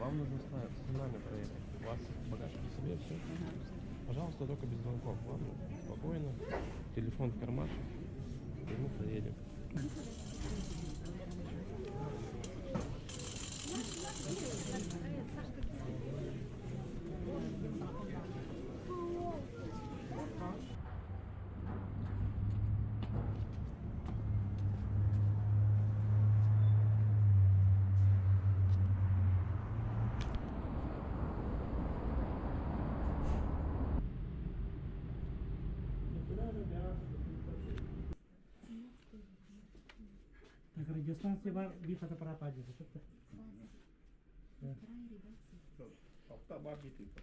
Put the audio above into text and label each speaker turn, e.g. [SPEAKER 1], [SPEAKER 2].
[SPEAKER 1] Вам нужно с нами проехать. У вас багаж при себе, все. Пожалуйста, только без звонков. Ладно? Спокойно. Телефон в кармашек. И мы поедем.
[SPEAKER 2] Так, радиостанция бар bir fotoğraf alacağız.
[SPEAKER 3] Автомобиль типа.